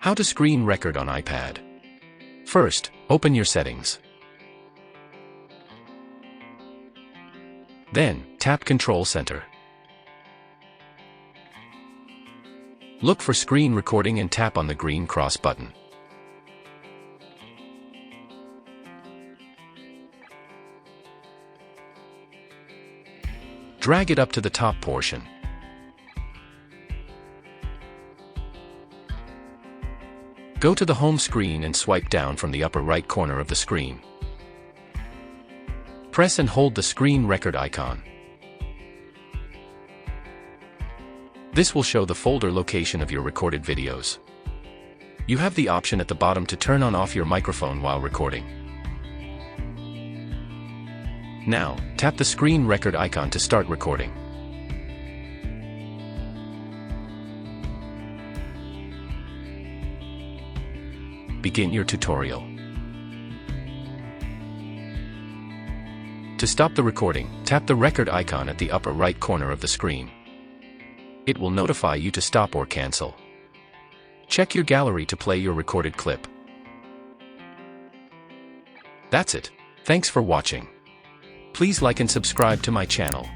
How to screen record on iPad. First, open your settings. Then, tap Control Center. Look for screen recording and tap on the green cross button. Drag it up to the top portion. Go to the home screen and swipe down from the upper right corner of the screen. Press and hold the screen record icon. This will show the folder location of your recorded videos. You have the option at the bottom to turn on off your microphone while recording. Now, tap the screen record icon to start recording. Begin your tutorial. To stop the recording, tap the record icon at the upper right corner of the screen. It will notify you to stop or cancel. Check your gallery to play your recorded clip. That's it. Thanks for watching. Please like and subscribe to my channel.